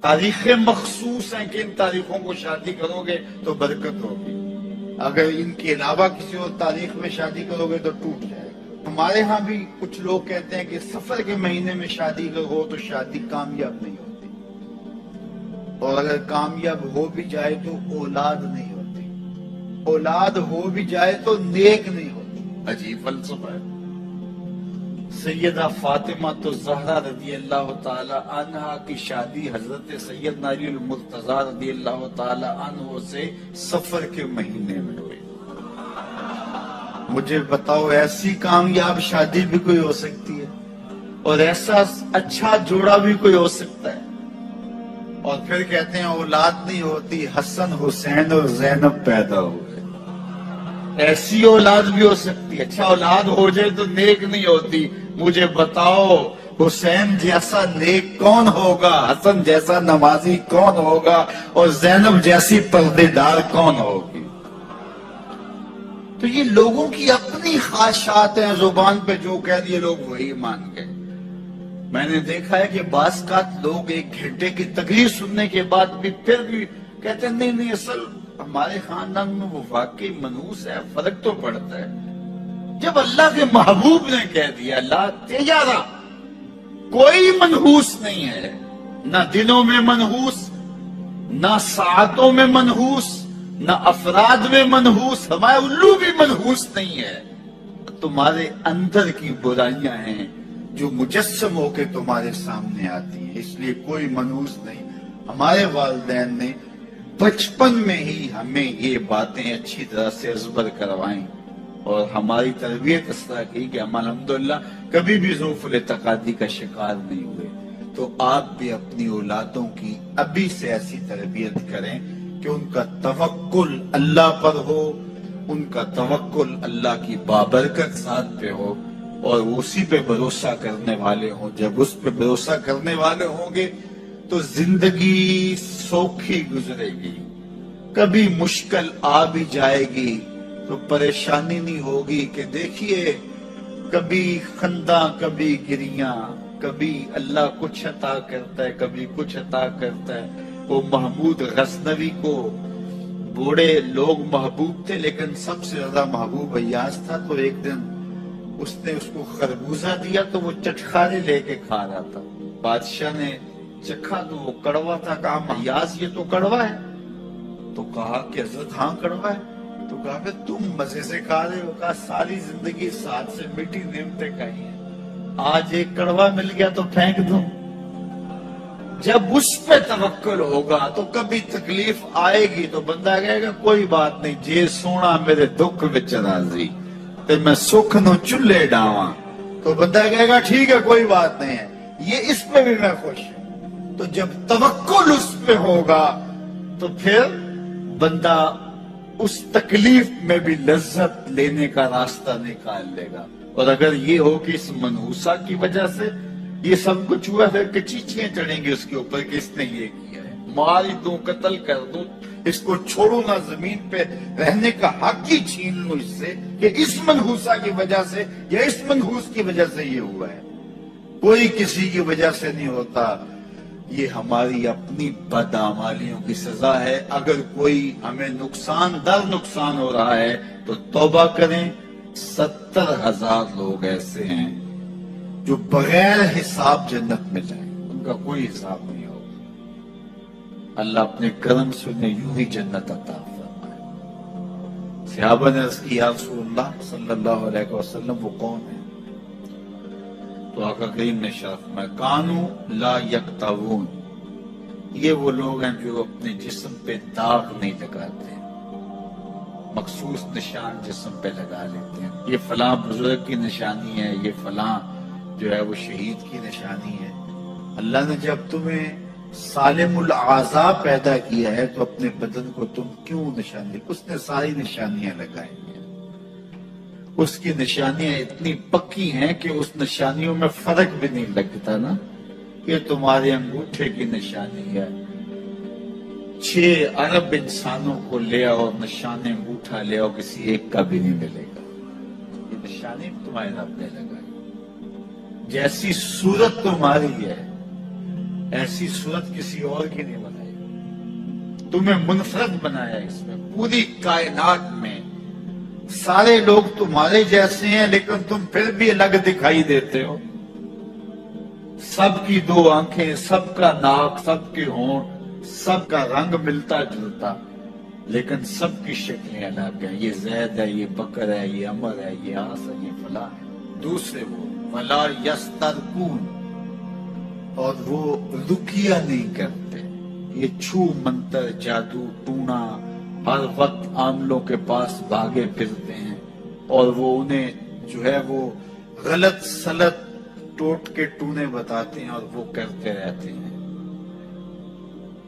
تاریخیں مخصوص ہیں کہ ان تاریخوں کو شادی کرو گے تو برکت ہوگی، اگر ان کے علاوہ کسی اور تاریخ میں شادی کرو گے تو ٹوٹ جائے گا۔ ہمارے ہاں بھی کچھ لوگ کہتے ہیں کہ سفر کے مہینے میں شادی ہو تو شادی کامیاب نہیں ہوتی، اور اگر کامیاب ہو بھی جائے تو اولاد نہیں ہوتی، اولاد ہو بھی جائے تو نیک نہیں ہوتی۔ عجیب فلسفہ ہے۔ سیدہ فاطمہ تو زہرا رضی اللہ تعالی عنہا کی شادی حضرت سیدنا علی المرتضیٰ رضی اللہ تعالی عنہ سے سفر کے مہینے میں ہوئی۔ مجھے بتاؤ ایسی کامیاب شادی بھی کوئی ہو سکتی ہے، اور ایسا اچھا جوڑا بھی کوئی ہو سکتا ہے، اور پھر کہتے ہیں اولاد نہیں ہوتی، حسن حسین اور زینب پیدا ہوئے۔ ایسی اولاد بھی ہو سکتی ہے، اچھا اولاد ہو جائے تو نیک نہیں ہوتی۔ مجھے بتاؤ حسین جیسا نیک کون ہوگا، حسن جیسا نمازی کون ہوگا، اور زینب جیسی پردے دار کون ہوگی؟ تو یہ لوگوں کی اپنی خواہشات ہیں، زبان پہ جو کہہ دیے لوگ وہی مان گئے۔ میں نے دیکھا ہے کہ بعض اوقات لوگ 1 گھنٹے کی تقریر سننے کے بعد بھی پھر بھی کہتے ہیں نہیں اصل ہمارے خاندان میں وہ واقعی منحوس ہے، فرق تو پڑتا ہے۔ جب اللہ کے محبوب نے کہہ دیا لا تجارہ، کوئی منحوس نہیں ہے، نہ دنوں میں منحوس، نہ ساعتوں میں منحوس، نہ افراد میں منحوس، ہمارے الو بھی منحوس نہیں ہے۔ تمہارے اندر کی برائیاں ہیں جو مجسم ہو کے تمہارے سامنے آتی ہیں، اس لیے کوئی منحوس نہیں۔ ہمارے والدین نے بچپن میں ہی ہمیں یہ باتیں اچھی طرح سے ازبر کروائیں، اور ہماری تربیت اس طرح کی کہ ہم الحمدللہ کبھی بھی ظروف الاعتقادی کا شکار نہیں ہوئے۔ تو آپ بھی اپنی اولادوں کی ابھی سے ایسی تربیت کریں کہ ان کا توکل اللہ پر ہو، ان کا توکل اللہ کی بابرکت ذات پہ ہو، اور اسی پہ بھروسہ کرنے والے ہوں۔ جب اس پہ بھروسہ کرنے والے ہوں گے تو زندگی سوکھی گزرے گی، کبھی مشکل آ بھی جائے گی تو پریشانی نہیں ہوگی کہ دیکھیے کبھی خنداں کبھی گریاں، کبھی اللہ کچھ عطا کرتا ہے کبھی کچھ عطا کرتا ہے۔ وہ محمود غزنوی کو بوڑھے لوگ محبوب تھے، لیکن سب سے زیادہ محبوب ایاز تھا۔ تو ایک دن اس نے اس کو خربوزہ دیا تو وہ چٹخارے لے کے کھا رہا تھا۔ بادشاہ نے چکھا تو وہ کڑوا تھا، کہا ایاز یہ تو کڑوا ہے۔ تو کہا کہ حضرت ہاں کڑوا ہے۔ تو کہا کہ تم مزے سے کھا رہے ہو؟ کہا ساری زندگی ساتھ سے میٹھی نعمتیں کھائی ہیں، آج ایک کڑوا مل گیا تو پھینک دوں؟ جب اس پہ توکل ہوگا تو کبھی تکلیف آئے گی تو بندہ کہے گا کوئی بات نہیں، جے سونا میرے دکھ وچ راضی تے میں سکھ نو چلے ڈاواں، تو بندہ کہے گا ٹھیک ہے کوئی بات نہیں ہے، یہ اس پہ بھی میں خوش ہوں۔ تو جب توکل اس پہ ہوگا تو پھر بندہ اس تکلیف میں بھی لذت لینے کا راستہ نکال لے گا۔ اور اگر یہ ہو کہ اس منحوسہ کی وجہ سے یہ سب کچھ ہوا، پھر کچیچیاں چڑھیں گے اس کے اوپر کہ اس نے یہ کیا ہے، مار دوں قتل کر دوں، اس کو چھوڑوں نہ، زمین پہ رہنے کا حق ہی چھین لوں اس سے کہ اس منحوسہ کی وجہ سے یا اس منحوس کی وجہ سے یہ ہوا ہے۔ کوئی کسی کی وجہ سے نہیں ہوتا، یہ ہماری اپنی بدعمالیوں کی سزا ہے۔ اگر کوئی ہمیں نقصان در نقصان ہو رہا ہے تو توبہ کریں۔ 70,000 لوگ ایسے ہیں جو بغیر حساب جنت میں جائیں، ان کا کوئی حساب نہیں ہوگا۔ اللہ اپنے کرم سے انہیں یوں ہی جنت عطا فرمائے۔ صحابہ نے عرض کیا یا رسول اللہ صلی اللہ علیہ وسلم وہ کون ہے؟ تو آقا کریم نے ارشاد فرمایا کانو لا یکتوون، یہ وہ لوگ ہیں جو اپنے جسم پہ داغ نہیں لگاتے، مخصوص نشان جسم پہ لگا لیتے ہیں، یہ فلاں بزرگ کی نشانی ہے، یہ فلاں جو ہے وہ شہید کی نشانی ہے۔ اللہ نے جب تمہیں سالم الاعضاء پیدا کیا ہے تو اپنے بدن کو تم کیوں نشانی؟ اس نے ساری نشانیاں لگائی ہیں، اس کی نشانیاں اتنی پکی ہیں کہ اس نشانیوں میں فرق بھی نہیں لگتا نا۔ یہ تمہارے انگوٹھے کی نشانی ہے، 6 ارب انسانوں کو لے آؤ، نشان انگوٹھا لے آؤ، کسی ایک کا بھی نہیں ملے گا۔ یہ نشانی تمہارے رب نے لگائی۔ جیسی صورت تمہاری ہے ایسی صورت کسی اور کی نہیں بنائی. تمہیں منفرد بنایا اس میں. پوری کائنات میں سارے لوگ تمہارے جیسے ہیں لیکن تم پھر بھی الگ دکھائی دیتے ہو. سب کی دو آنکھیں، سب کا ناک، سب کے ہونٹ، سب کا رنگ ملتا جلتا، لیکن سب کی شکلیں الگ ہیں. یہ زید ہے، یہ بکر ہے، یہ عمر ہے، یہ آس ہے، یہ فلاں ہے. دوسرے وہ ولا یسترقون، اور وہ رکیہ نہیں کرتے. یہ چھو منتر، جادو ٹونا، ہر وقت عاملوں کے پاس بھاگے پھرتے ہیں اور وہ انہیں جو ہے وہ غلط سلط ٹوٹ کے ٹونے بتاتے ہیں اور وہ کرتے رہتے ہیں.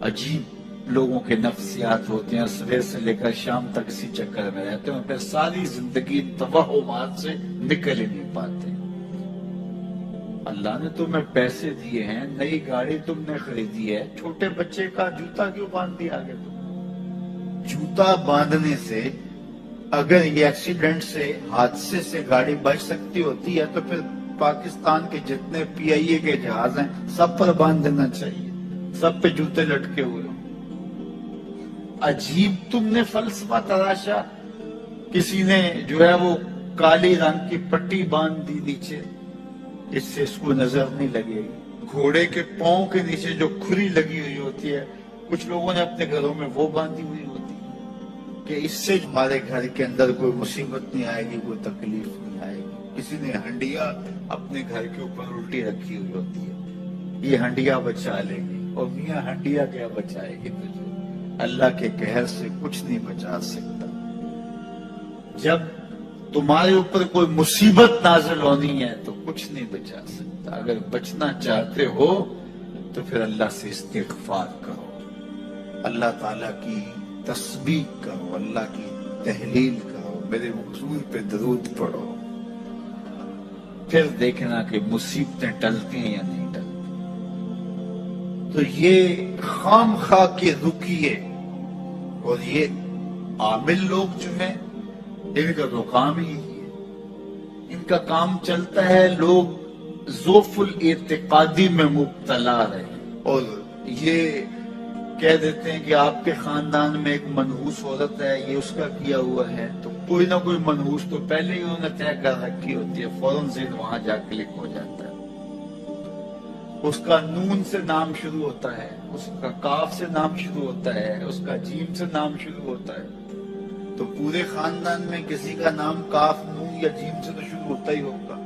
عجیب لوگوں کے نفسیات ہوتے ہیں. صبح سے لے کر شام تک اسی چکر میں رہتے ہیں اور پھر ساری زندگی توہمات سے نکل ہی نہیں پاتے. اللہ نے تمہیں پیسے دیے ہیں، نئی گاڑی تم نے خریدی ہے، چھوٹے بچے کا جوتا کیوں باندھ دیا آگے تم؟ جوتا باندھنے سے اگر یہ ایکسیڈنٹ سے، حادثے سے گاڑی بچ سکتی ہوتی ہے تو پھر پاکستان کے جتنے پی آئی اے کے جہاز ہیں سب پر باندھ دینا چاہیے، سب پہ جوتے لٹکے ہوئے ہوں. عجیب تم نے فلسفہ تراشا. کسی نے جو ہے وہ کالی رنگ کی پٹی باندھ دی نیچے، اس سے اس کو نظر نہیں لگے گی. گھوڑے کے پاؤں کے نیچے جو کھری لگی ہوئی ہوتی ہے، کچھ لوگوں نے اپنے گھروں میں وہ باندھی ہوئی ہوتی ہے کہ اس سے ہمارے گھر کے اندر کوئی مصیبت نہیں آئے گی، کوئی تکلیف نہیں آئے گی. کسی نے ہنڈیا اپنے گھر کے اوپر الٹی رکھی ہوئی ہوتی ہے، یہ ہنڈیا بچا لے گی. اور میاں ہنڈیا کیا بچائے گی تجھے؟ اللہ کے قہر سے کچھ نہیں بچا سکتا. جب تمہارے اوپر کوئی مصیبت نازل ہونی ہے تو کچھ نہیں بچا سکتا. اگر بچنا چاہتے ہو تو پھر اللہ سے استغفار کرو، اللہ تعالیٰ کی تسبیح کرو، اللہ کی تحلیل کرو، میرے حضور پہ درود پڑھو. پھر دیکھنا کہ مصیبتیں ٹلتی ہیں یا نہیں ٹلتی. تو یہ خام خواہ کے رکیے اور یہ عامل لوگ جو ہیں ان کا تو کام ہی ہے، ان کا کام چلتا ہے لوگ ذوف الاعتقادی میں مبتلا رہے اور یہ کہہ دیتے ہیں کہ آپ کے خاندان میں ایک منحوس عورت ہے، یہ اس کا کیا ہوا ہے. تو کوئی نہ کوئی منحوس تو پہلے ہی انہوں نے طے کر رکھی ہوتی ہے، فوراً ذہن وہاں جا کلک ہو جاتا ہے. اس کا نون سے نام شروع ہوتا ہے، اس کا کاف سے نام شروع ہوتا ہے، اس کا جیم سے نام شروع ہوتا ہے. تو پورے خاندان میں کسی کا نام کاف، نون یا جیم سے تو شروع ہوتا ہی ہوگا،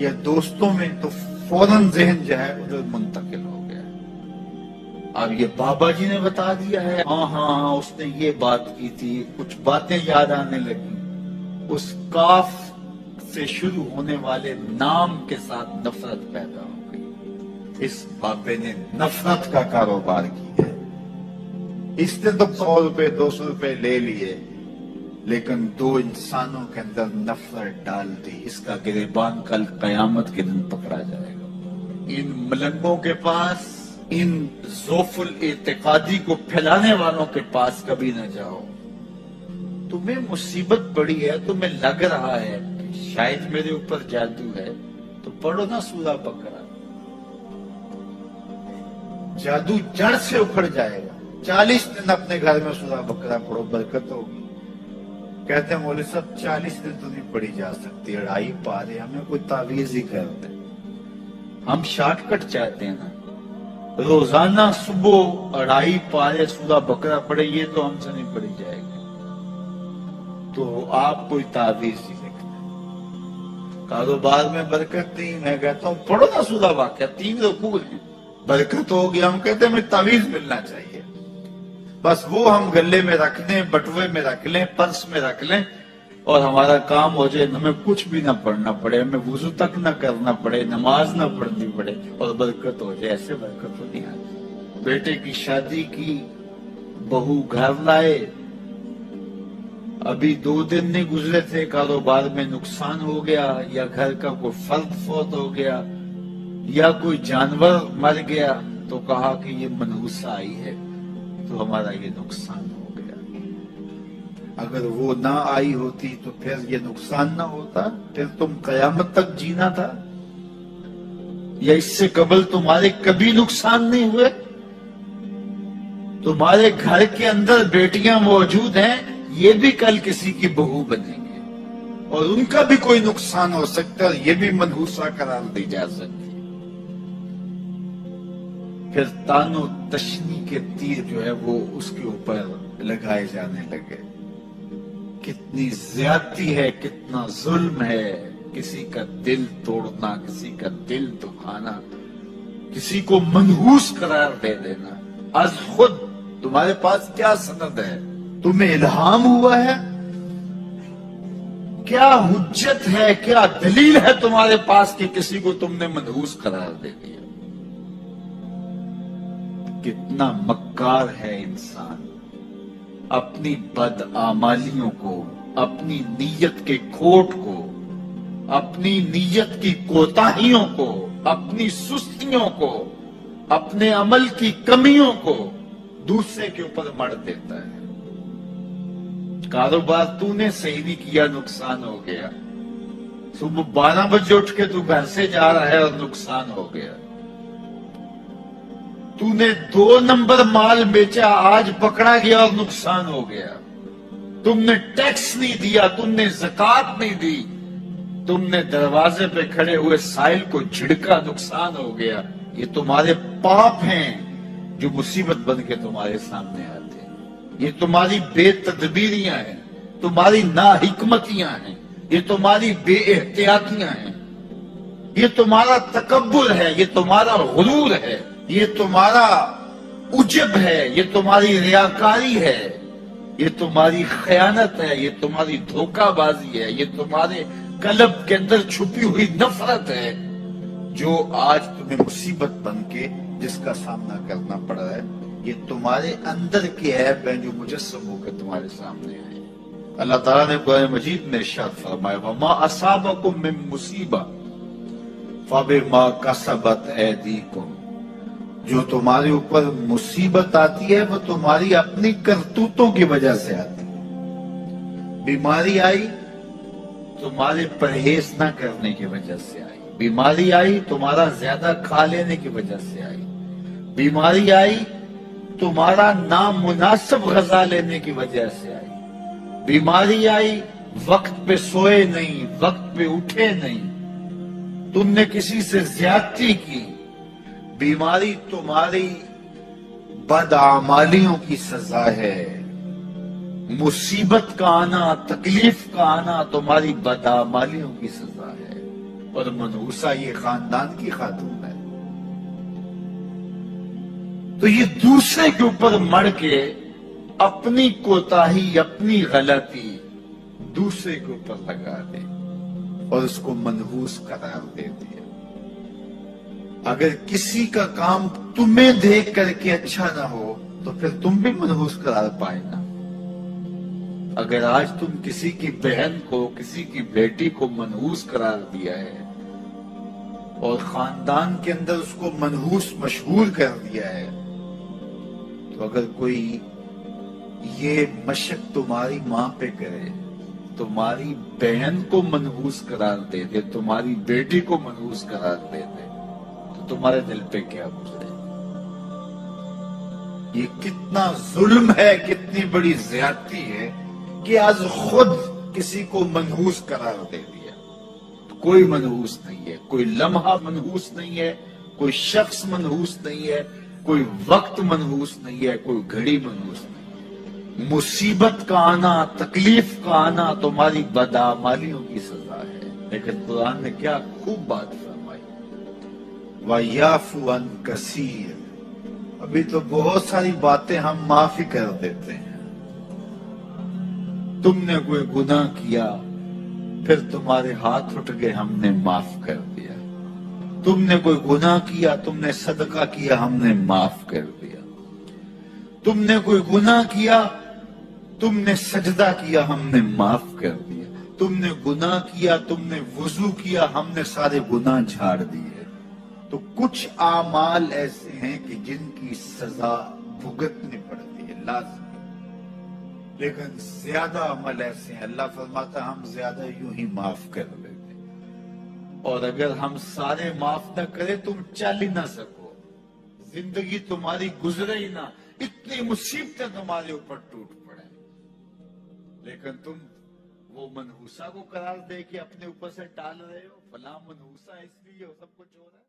یا دوستوں میں تو فوراً ذہن جو ہے ادھر منتقل ہو گیا. اب یہ بابا جی نے بتا دیا ہے، ہاں اس نے یہ بات کی تھی، کچھ باتیں یاد آنے لگی. اس کاف سے شروع ہونے والے نام کے ساتھ نفرت پیدا ہو گئی. اس بابے نے نفرت کا کاروبار کیا ہے. اس نے تو 100 روپے 200 روپے لے لیے لیکن دو انسانوں کے اندر نفرت ڈال دی. اس کا گریبان کل قیامت کے دن پکڑا جائے گا. ان ملنگوں کے پاس، ان ذوف الاعتقادی کو پھیلانے والوں کے پاس کبھی نہ جاؤ. تمہیں مصیبت پڑی ہے، تمہیں لگ رہا ہے کہ شاید میرے اوپر جادو ہے، تو پڑھو نا سورہ بقرہ. جادو جڑ سے اکھڑ جائے گا. 40 دن اپنے گھر میں سورہ بقرہ پڑھو، برکت ہوگی. کہتے ہیں مولوی صاحب 40 دن تو نہیں پڑھی جا سکتی، 2.5 پارے، ہمیں کوئی تعویذ ہی کر دے. ہم شارٹ کٹ چاہتے ہیں نا. روزانہ صبح 2.5 پارے سورہ بقرہ پڑھے، یہ تو ہم سے نہیں پڑھی جائے گی. تو آپ کوئی تعویذ ہی لکھنا. کاروبار میں برکت نہیں، میں کہتا ہوں پڑھو نا سورہ واقعہ، 3 رکوع ہیں، برکت ہوگی. ہم کہتے ہیں ہمیں تعویذ ملنا چاہیے. بس وہ ہم گلے میں رکھ لیں، بٹوے میں رکھ لیں، پرس میں رکھ لیں اور ہمارا کام ہو جائے. ہمیں کچھ بھی نہ پڑھنا پڑے، ہمیں وضو تک نہ کرنا پڑے، نماز نہ پڑھنی پڑے اور برکت ہو جائے. ایسے برکت نہیں آتی. بیٹے کی شادی کی، بہو گھر لائے، ابھی 2 دن نہیں گزرے تھے کاروبار میں نقصان ہو گیا، یا گھر کا کوئی فرد فوت ہو گیا، یا کوئی جانور مر گیا، تو کہا کہ یہ منحوسہ آئی ہے تو ہمارا یہ نقصان ہو گیا. اگر وہ نہ آئی ہوتی تو پھر یہ نقصان نہ ہوتا، پھر تم قیامت تک جینا تھا. یا اس سے قبل تمہارے کبھی نقصان نہیں ہوئے؟ تمہارے گھر کے اندر بیٹیاں موجود ہیں، یہ بھی کل کسی کی بہو بنیں گے اور ان کا بھی کوئی نقصان ہو سکتا ہے اور یہ بھی منحوسہ قرار دی جا سکتی۔ پھر تانو تشنی کے تیر جو ہے وہ اس کے اوپر لگائے جانے لگے۔ کتنی زیادتی ہے، کتنا ظلم ہے، کسی کا دل توڑنا، کسی کا دل دکھانا، کسی کو منحوس قرار دے دینا۔ از خود تمہارے پاس کیا سند ہے؟ تمہیں الہام ہوا ہے؟ کیا حجت ہے، کیا دلیل ہے تمہارے پاس کہ کسی کو تم نے منحوس قرار دے دیا؟ کتنا مکار ہے انسان، اپنی بدعمالیوں کو، اپنی نیت کے کھوٹ کو، اپنی نیت کی کوتاہیوں کو، اپنی سستیوں کو، اپنے عمل کی کمیوں کو دوسرے کے اوپر مڑ دیتا ہے۔ کاروبار تو نے صحیح نہیں کیا، نقصان ہو گیا۔ صبح 12 بجے اٹھ کے تو گھر سے جا رہا ہے اور نقصان ہو گیا۔ تو نے 2 نمبر مال بیچا، آج پکڑا گیا اور نقصان ہو گیا۔ تم نے ٹیکس نہیں دیا، تم نے زکات نہیں دی، تم نے دروازے پہ کھڑے ہوئے سائل کو جھڑکا، نقصان ہو گیا۔ یہ تمہارے پاپ ہیں جو مصیبت بن کے تمہارے سامنے آتے ہیں۔ یہ تمہاری بے تدبیریاں ہیں، تمہاری ناحکمتیاں ہیں، یہ تمہاری بے احتیاطیاں ہیں، یہ تمہارا تکبر ہے، یہ تمہارا غرور ہے، یہ تمہارا عجب ہے، یہ تمہاری ریاکاری ہے، یہ تمہاری خیانت ہے، یہ تمہاری دھوکہ بازی ہے، یہ تمہارے قلب کے اندر چھپی ہوئی نفرت ہے جو آج تمہیں مصیبت بن کے جس کا سامنا کرنا پڑ رہا ہے۔ یہ تمہارے اندر کے عیب ہیں جو مجسم ہو کے تمہارے سامنے آئے۔ اللہ تعالیٰ نے قرآن مجید میں ارشاد فرمایا وَمَا أَصَابَكُم مِّن مُّصِيبَةٍ فَبِمَا كَسَبَتْ أَيْدِيكُمْ، جو تمہارے اوپر مصیبت آتی ہے وہ تمہاری اپنی کرتوتوں کی وجہ سے آتی ہے۔ بیماری آئی تمہارے پرہیز نہ کرنے کی وجہ سے آئی، بیماری آئی تمہارا زیادہ کھا لینے کی وجہ سے آئی، بیماری آئی تمہارا نامناسب غذا لینے کی وجہ سے آئی، بیماری آئی وقت پہ سوئے نہیں، وقت پہ اٹھے نہیں، تم نے کسی سے زیادتی کی، بیماری تمہاری بدعمالیوں کی سزا ہے۔ مصیبت کا آنا، تکلیف کا آنا تمہاری بدعمالیوں کی سزا ہے۔ اور منحوسہ یہ خاندان کی خاتون ہے، تو یہ دوسرے کے اوپر مڑ کے اپنی کوتاہی، اپنی غلطی دوسرے کے اوپر لگا دے اور اس کو منحوس قرار دے دیا۔ اگر کسی کا کام تمہیں دیکھ کر کے اچھا نہ ہو تو پھر تم بھی منحوس قرار پائے نا۔ اگر آج تم کسی کی بہن کو، کسی کی بیٹی کو منحوس قرار دیا ہے اور خاندان کے اندر اس کو منحوس مشہور کر دیا ہے، تو اگر کوئی یہ مشق تمہاری ماں پہ کرے، تمہاری بہن کو منحوس قرار دے دے، تمہاری بیٹی کو منحوس قرار دے دے، تو تمہارے دل پہ کیا گزرے؟ یہ کتنا ظلم ہے، کتنی بڑی زیادتی ہے کہ آج خود کسی کو منحوس قرار دے دیا۔ کوئی منحوس نہیں ہے، کوئی لمحہ منحوس نہیں ہے، کوئی شخص منحوس نہیں ہے، کوئی وقت منحوس نہیں ہے، کوئی گھڑی منحوس نہیں ہے۔ مصیبت کا آنا، تکلیف کا آنا تمہاری بدعمالیوں کی سزا ہے۔ لیکن قرآن نے کیا خوب بات فرمائی، وَيَعْفُو عَنْ كَثِيرٍ، ابھی تو بہت ساری باتیں ہم معافی کر دیتے ہیں۔ تم نے کوئی گناہ کیا، پھر تمہارے ہاتھ اٹھ گئے، ہم نے معاف کر دیا۔ تم نے کوئی گناہ کیا، تم نے صدقہ کیا، ہم نے معاف کر دیا۔ تم نے کوئی گناہ کیا، تم نے سجدہ کیا، ہم نے معاف کر دیا۔ تم نے گناہ کیا، تم نے وضو کیا، ہم نے سارے گناہ جھاڑ دیے۔ تو کچھ اعمال ایسے ہیں کہ جن کی سزا بھگتنی پڑتی ہے، لازم، لیکن زیادہ عمل ایسے ہیں اللہ فرماتا ہم زیادہ یوں ہی معاف کر دیتے۔ اور اگر ہم سارے معاف نہ کریں تم چل ہی نہ سکو، زندگی تمہاری گزرے ہی نہ، اتنی مصیبتیں تمہارے اوپر ٹوٹ پڑے، لیکن تم وہ منحوسہ کو قرار دے کے اپنے اوپر سے ٹال رہے ہو، فلاں منحوسہ اس لیے وہ سب کچھ ہو رہا ہے۔